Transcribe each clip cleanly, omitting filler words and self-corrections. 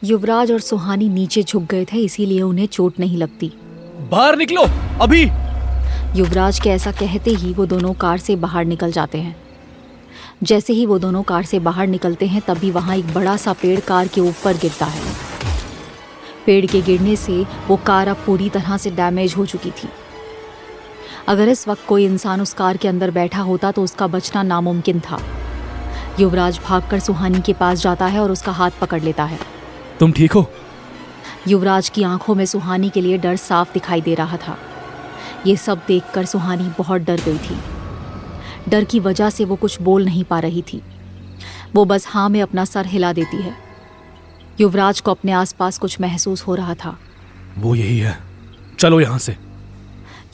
युवराज और सुहानी नीचे झुक गए थे, इसीलिए उन्हें चोट नहीं लगती। बाहर निकलो अभी। युवराज के ऐसा कहते ही वो दोनों कार से बाहर निकल जाते हैं। जैसे ही वो दोनों कार से बाहर निकलते हैं तभी वहाँ एक बड़ा सा पेड़ कार के ऊपर गिरता है। पेड़ के गिरने से वो कार अब पूरी तरह से डैमेज हो चुकी थी। अगर इस वक्त कोई इंसान उस कार के अंदर बैठा होता तो उसका बचना नामुमकिन था। युवराज भागकर सुहानी के पास जाता है और उसका हाथ पकड़ लेता है। तुम ठीक हो? युवराज की आंखों में सुहानी के लिए डर साफ दिखाई दे रहा था। ये सब देखकर सुहानी बहुत डर गई थी। डर की वजह से वो कुछ बोल नहीं पा रही थी। वो बस हाँ में अपना सर हिला देती है। युवराज को अपने आसपास कुछ महसूस हो रहा था। वो यही है, चलो यहाँ से।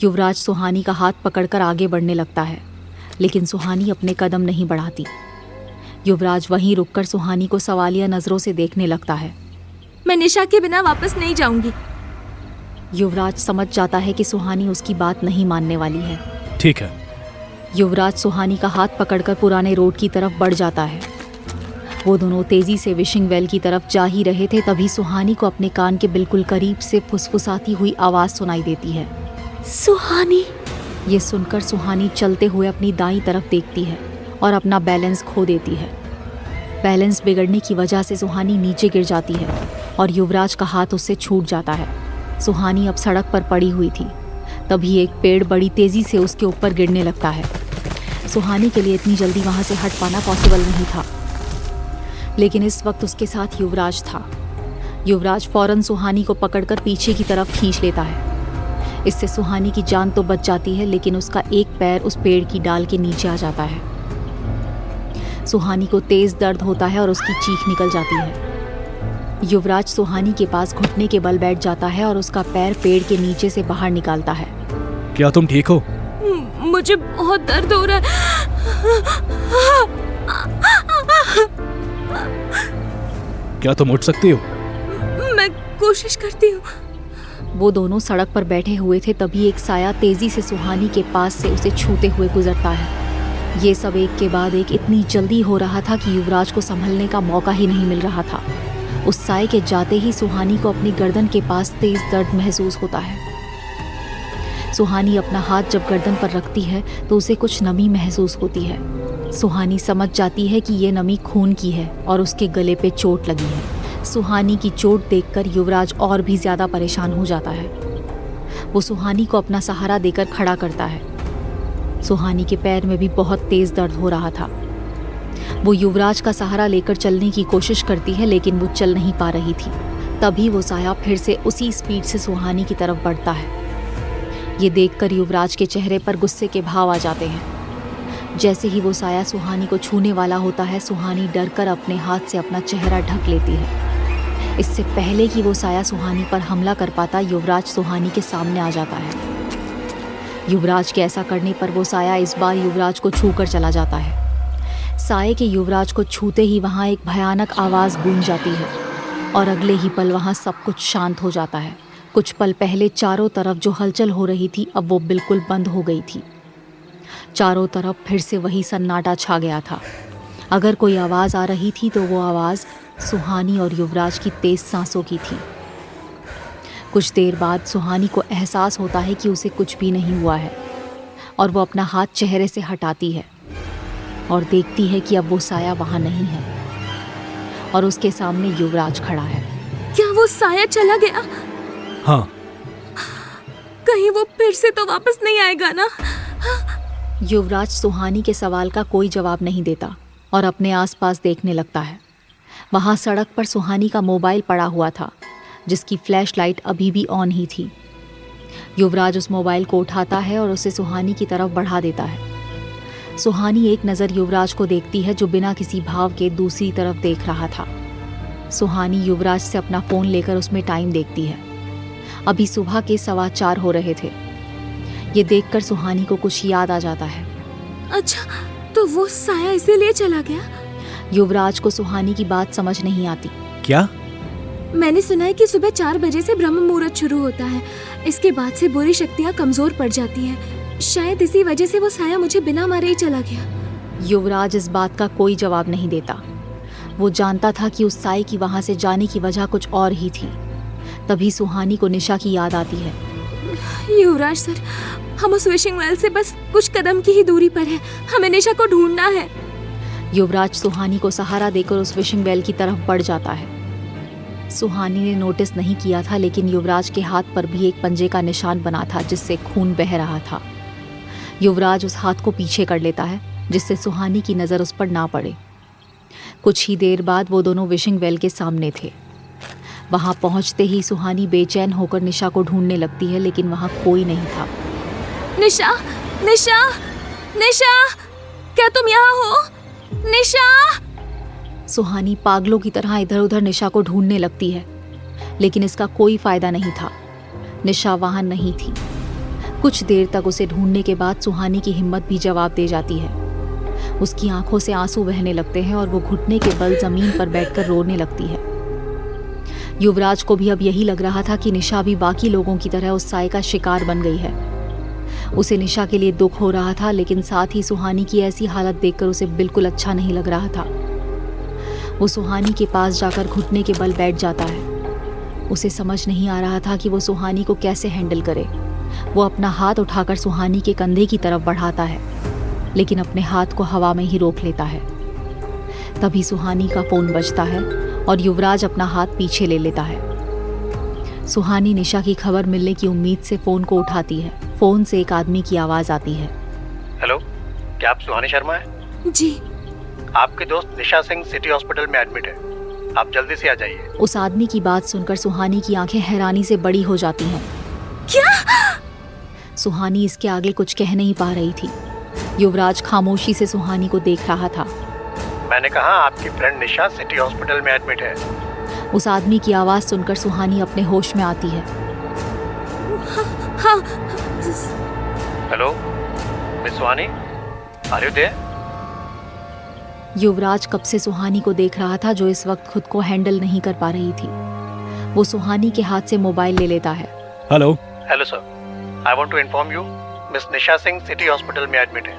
युवराज सुहानी का हाथ पकड़कर आगे बढ़ने लगता है, लेकिन सुहानी अपने कदम नहीं बढ़ाती। युवराज वहीं रुककर सुहानी को सवालिया नजरों से देखने लगता है। मैं निशा के बिना वापस नहीं जाऊंगी। युवराज समझ जाता है कि सुहानी उसकी बात नहीं मानने वाली है। ठीक है। युवराज सुहानी का हाथ पकड़कर पुराने रोड की तरफ बढ़ जाता है। वो दोनों तेजी से विशिंग वेल की तरफ जा ही रहे थे, तभी सुहानी को अपने कान के बिल्कुल करीब से फुसफुसाती हुई आवाज सुनाई देती है। सुहानी। ये सुनकर सुहानी चलते हुए अपनी दाईं तरफ देखती है और अपना बैलेंस खो देती है। बैलेंस बिगड़ने की वजह से सुहानी नीचे गिर जाती है और युवराज का हाथ उससे छूट जाता है। सुहानी अब सड़क पर पड़ी हुई थी, तभी एक पेड़ बड़ी तेजी से उसके ऊपर गिरने लगता है। सुहानी के लिए इतनी जल्दी वहां से हट पाना पॉसिबल नहीं था, लेकिन इस वक्त उसके साथ युवराज था। युवराज फौरन सुहानी को पकड़कर पीछे की तरफ खींच लेता है। इससे सुहानी की जान तो बच जाती है, लेकिन उसका एक पैर उस पेड़ की डाल के नीचे आ जाता है। सुहानी को तेज दर्द होता है और उसकी चीख निकल जाती है। युवराज सुहानी के पास घुटने के बल बैठ जाता है और उसका पैर पेड़ के नीचे से बाहर निकालता है। क्या तुम ठीक हो? मुझे बहुत दर्द हो रहा है। क्या तुम उठ सकती हो? मैं कोशिश करती हूँ। वो दोनों सड़क पर बैठे हुए थे, तभी एक साया तेजी से सुहानी के पास से उसे छूते हुए गुजरता है। ये सब एक के बाद एक इतनी जल्दी हो रहा था कि युवराज को संभलने का मौका ही नहीं मिल रहा था। उस साए के जाते ही सुहानी को अपनी गर्दन के पास तेज दर्द महसूस होता है। सुहानी अपना हाथ जब गर्दन पर रखती है तो उसे कुछ नमी महसूस होती है। सुहानी समझ जाती है कि ये नमी खून की है और उसके गले पे चोट लगी है। सुहानी की चोट देखकर युवराज और भी ज्यादा परेशान हो जाता है। वो सुहानी को अपना सहारा देकर खड़ा करता है। सुहानी के पैर में भी बहुत तेज दर्द हो रहा था। वो युवराज का सहारा लेकर चलने की कोशिश करती है, लेकिन वो चल नहीं पा रही थी। तभी वो साया फिर से उसी स्पीड से सुहानी की तरफ बढ़ता है। ये देखकर युवराज के चेहरे पर गुस्से के भाव आ जाते हैं। जैसे ही वो साया सुहानी को छूने वाला होता है, सुहानी डरकर अपने हाथ से अपना चेहरा ढक लेती है। इससे पहले कि वो साया सुहानी पर हमला कर पाता, युवराज सुहानी के सामने आ जाता है। युवराज के ऐसा करने पर वो साया इस बार युवराज को छूकर चला जाता है। साये के युवराज को छूते ही वहाँ एक भयानक आवाज़ गूंज जाती है और अगले ही पल वहाँ सब कुछ शांत हो जाता है। कुछ पल पहले चारों तरफ जो हलचल हो रही थी अब वो बिल्कुल बंद हो गई थी। चारों तरफ फिर से वही सन्नाटा छा गया था। अगर कोई आवाज़ आ रही थी तो वो आवाज़ सुहानी और युवराज की तेज सांसों की थी। कुछ देर बाद सुहानी को एहसास होता है कि उसे कुछ भी नहीं हुआ है और वो अपना हाथ चेहरे से हटाती है और देखती है कि अब वो साया वहाँ नहीं है और उसके सामने युवराज खड़ा है। क्या वो साया चला गया? हाँ। कहीं वो फिर से तो वापस नहीं आएगा ना? युवराज सुहानी के सवाल का कोई जवाब नहीं देता और अपने आसपास देखने लगता है। वहाँ सड़क पर सुहानी का मोबाइल पड़ा हुआ था, जिसकी फ्लैश लाइट अभी भी ऑन ही थी। युवराज उस मोबाइल को उठाता है और उसे सुहानी की तरफ बढ़ा देता है। सुहानी एक नज़र युवराज को देखती है, जो बिना किसी भाव के दूसरी तरफ देख रहा था। सुहानी युवराज से अपना फ़ोन लेकर उसमें टाइम देखती है। अभी सुबह के 4:15 हो रहे थे। ये देखकर सुहानी को कुछ याद आ जाता है। अच्छा, तो वो साया इसीलिए चला गया? युवराज को सुहानी की बात समझ नहीं आती। क्या? मैंने सुना है कि सुबह 4 बजे से ब्रह्म मुहूर्त शुरू होता है। इसके बाद से बुरी शक्तियाँ कमजोर पड़ जाती हैं। शायद इसी वजह से वो साया मुझे बिना मारे ही चला गया। युवराज इस बात का कोई जवाब नहीं देता। वो जानता था कि उस साई की वहां से जाने की वजह कुछ और ही थी। तभी सुहानी को निशा की याद आती है। युवराज सर, हम उस विशिंग वेल से बस कुछ कदम की ही दूरी पर हैं। हमें निशा को ढूंढना है। युवराज सुहानी को सहारा देकर उस विशिंग वेल की तरफ बढ़ जाता है। सुहानी ने नोटिस नहीं किया था, लेकिन युवराज के हाथ पर भी एक पंजे का निशान बना था जिससे खून बह रहा था। युवराज उस हाथ को पीछे कर लेता है जिससे सुहानी की नज़र उस पर ना पड़े। कुछ ही देर बाद वो दोनों विशिंग वेल के सामने थे। वहां पहुंचते ही सुहानी बेचैन होकर निशा को ढूंढने लगती है, लेकिन वहां कोई नहीं था। निशा, निशा, निशा, क्या तुम यहाँ हो? निशा! सुहानी पागलों की तरह इधर उधर निशा को ढूंढने लगती है, लेकिन इसका कोई फायदा नहीं था। निशा वहां नहीं थी। कुछ देर तक उसे ढूंढने के बाद सुहानी की हिम्मत भी जवाब दे जाती है। उसकी आंखों से आंसू बहने लगते हैं और वो घुटने के बल जमीन पर बैठकर रोने लगती है। युवराज को भी अब यही लग रहा था कि निशा भी बाकी लोगों की तरह उस साए का शिकार बन गई है। उसे निशा के लिए दुख हो रहा था, लेकिन साथ ही सुहानी की ऐसी हालत देखकर उसे बिल्कुल अच्छा नहीं लग रहा था। वो सुहानी के पास जाकर घुटने के बल बैठ जाता है। उसे समझ नहीं आ रहा था कि वो सुहानी को कैसे हैंडल करे। वो अपना हाथ उठाकर सुहानी के कंधे की तरफ बढ़ाता है, लेकिन अपने हाथ को हवा में ही रोक लेता है। तभी सुहानी का फोन बजता है और युवराज अपना हाथ पीछे ले लेता है। सुहानी निशा की खबर मिलने की उम्मीद से फोन को उठाती है। फोन से एक आदमी की आवाज आती है। हेलो, क्या आप सुहानी शर्मा हैं? जी। आपके दोस्त निशा सिंह सिटी हॉस्पिटल में एडमिट है। आप जल्दी से आ जाइए। उस आदमी की बात सुनकर सुहानी की आंखें हैरानी से बड़ी हो जाती हैं। क्या? सुहानी इसके आगे कुछ कह नहीं पा रही थी। युवराज खामोशी से सुहानी को देख रहा था। मैंने कहा आपकी फ्रेंड निशा सिटी हॉस्पिटल में एडमिट है। उस आदमी की आवाज सुनकर सुहानी अपने होश में आती है। हाँ। Hello miss Suhani, are you there? Yuvraj कब से सुहानी को देख रहा था, जो इस वक्त खुद को हैंडल नहीं कर पा रही थी। वो सुहानी के हाथ से मोबाइल ले लेता है। Hello. Hello sir, I want to inform you miss Nisha Singh city hospital में एडमिट है।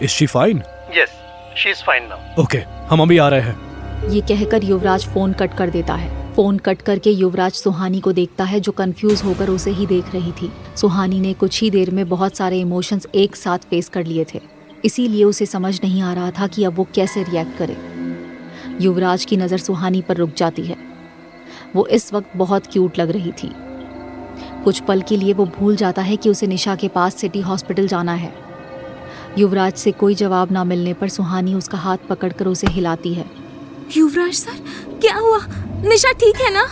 Is she fine? Yes, she is fine now. Okay, हम अभी आ रहे हैं। ये कहकर युवराज फोन कट कर देता है। फोन कट करके युवराज सुहानी को देखता है, जो कंफ्यूज होकर उसे ही देख रही थी। सुहानी ने कुछ ही देर में बहुत सारे इमोशंस एक साथ फेस कर लिए थे, इसीलिए उसे समझ नहीं आ रहा था कि अब वो कैसे रिएक्ट करे। युवराज की नज़र सुहानी पर रुक जाती है। वो इस वक्त बहुत क्यूट लग रही थी। कुछ पल के लिए वो भूल जाता है कि उसे निशा के पास सिटी हॉस्पिटल जाना है। युवराज से कोई जवाब ना मिलने पर सुहानी उसका हाथ पकड़कर उसे हिलाती है। युवराज सर, क्या हुआ? निशा ठीक है ना?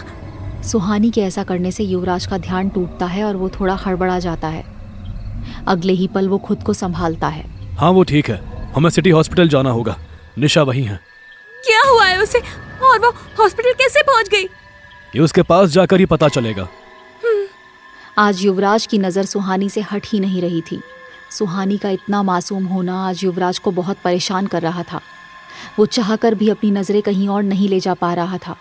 सुहानी के ऐसा करने से युवराज का ध्यान टूटता है और वो थोड़ा हड़बड़ा जाता है। अगले ही पल वो खुद को संभालता है। हाँ, वो ठीक है। हमें सिटी हॉस्पिटल जाना होगा। निशा वहीं है। क्या हुआ है उसे? और वो हॉस्पिटल कैसे पहुंच गई? ये उसके पास जाकर ही पता चलेगा। आज युवराज की नज़र सुहानी से हट ही नहीं रही थी। सुहानी का इतना मासूम होना आज युवराज को बहुत परेशान कर रहा था। वो चाहकर भी अपनी नज़रें कहीं और नहीं ले जा पा रहा था।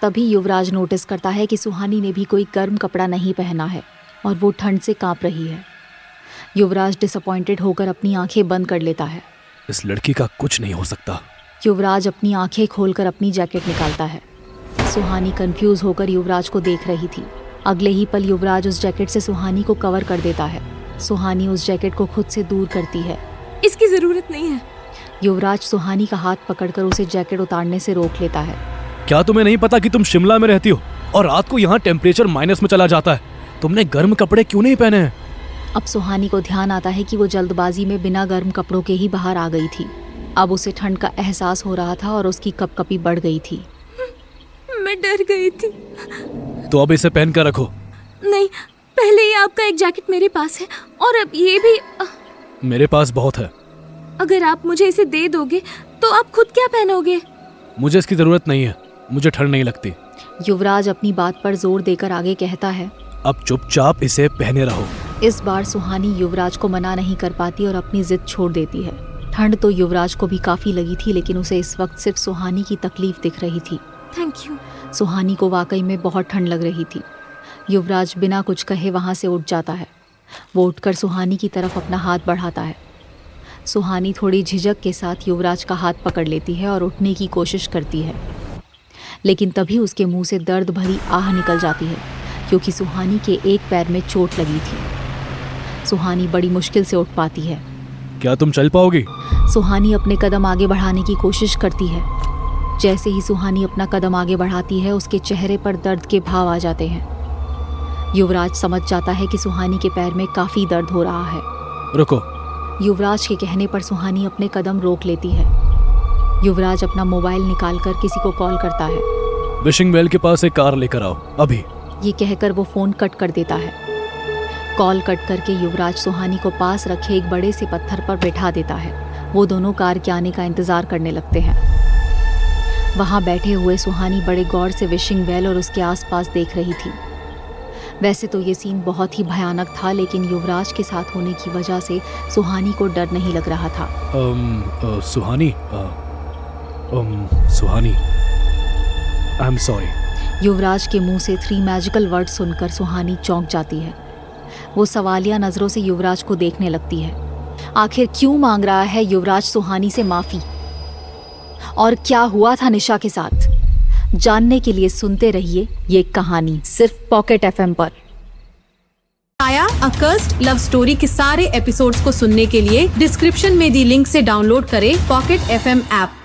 तभी युवराज नोटिस करता है कि सुहानी ने भी कोई गर्म कपड़ा नहीं पहना है और वो ठंड से कांप रही है। युवराज डिसअपॉइंटेड होकर अपनी आंखें बंद कर लेता है। इस लड़की का कुछ नहीं हो सकता। युवराज अपनी आंखें खोलकर अपनी जैकेट निकालता है। सुहानी कंफ्यूज होकर युवराज को देख रही थी। अगले ही पल युवराज उस जैकेट से सुहानी को कवर कर देता है। सुहानी उस जैकेट को खुद से दूर करती है। इसकी जरूरत नहीं है। युवराज सुहानी का हाथ पकड़कर उसे जैकेट उतारने से रोक लेता है। क्या तुम्हें नहीं पता कि तुम शिमला में रहती हो और रात को यहाँ टेम्परेचर माइनस में चला जाता है? तुमने गर्म कपड़े क्यों नहीं पहने हैं? अब सुहानी को ध्यान आता है कि वो जल्दबाजी में बिना गर्म कपड़ों के ही बाहर आ गई थी। अब उसे ठंड का एहसास हो रहा था और उसकी कपकपी बढ़ गई थी। मैं डर गई थी। तो अब इसे पहन कर रखो। नहीं, पहले ही आपका एक जैकेट मेरे पास है और अब ये भी। मेरे पास बहुत है। अगर आप मुझे इसे दे दोगे तो आप खुद क्या पहनोगे? मुझे इसकी जरूरत नहीं है। मुझे ठंड नहीं लगती। युवराज अपनी बात पर जोर देकर आगे कहता है। अब चुपचाप इसे पहने रहो। इस बार सुहानी युवराज को मना नहीं कर पाती और अपनी जिद छोड़ देती है। ठंड तो युवराज को भी काफी लगी थी, लेकिन उसे इस वक्त सिर्फ सुहानी की तकलीफ दिख रही थी। Thank you. सुहानी को वाकई में बहुत ठंड लग रही थी। युवराज बिना कुछ कहे वहां से उठ जाता है। वो उठकर सुहानी की तरफ अपना हाथ बढ़ाता है। सुहानी थोड़ी झिझक के साथ युवराज का हाथ पकड़ लेती है और उठने की कोशिश करती है, लेकिन तभी उसके मुंह से दर्द भरी आह निकल जाती है क्योंकि सुहानी के एक पैर में चोट लगी थी। सुहानी बड़ी मुश्किल से उठ पाती है। क्या तुम चल पाओगी? सुहानी अपने कदम आगे बढ़ाने की कोशिश करती है। जैसे ही सुहानी अपना कदम आगे बढ़ाती है, उसके चेहरे पर दर्द के भाव आ जाते हैं। युवराज समझ जाता है कि सुहानी के पैर में काफी दर्द हो रहा है। रुको। युवराज के कहने पर सुहानी अपने कदम रोक लेती है। युवराज अपना मोबाइल निकालकर किसी को कॉल करता है। विशिंग वेल के पास एक कार लेकर आओ अभी। ये कहकर वो फोन कट कर देता है। कॉल कट करके युवराज सुहानी को पास रखे एक बड़े से पत्थर पर बैठा देता है। वो दोनों कार के आने का इंतजार करने लगते हैं। वहां बैठे हुए सुहानी बड़े गौर से विशिंग वेल और उसके आसपास देख रही थी। वैसे तो ये सीन बहुत ही भयानक था, लेकिन युवराज के साथ होने की वजह से सुहानी को डर नहीं लग रहा था। सुहानी, सुहानी, आई एम सॉरी। युवराज के मुंह से 3 मैजिकल वर्ड सुनकर सुहानी चौंक जाती है। वो सवालिया नजरों से युवराज को देखने लगती है। आखिर क्यों मांग रहा है युवराज सुहानी से माफी? और क्या हुआ था निशा के साथ? जानने के लिए सुनते रहिए ये कहानी सिर्फ पॉकेट FM पर। छाया अकर्स्ड लव स्टोरी के सारे एपिसोड्स को सुनने के लिए डिस्क्रिप्शन में दी लिंक से डाउनलोड करें पॉकेट FM ऐप।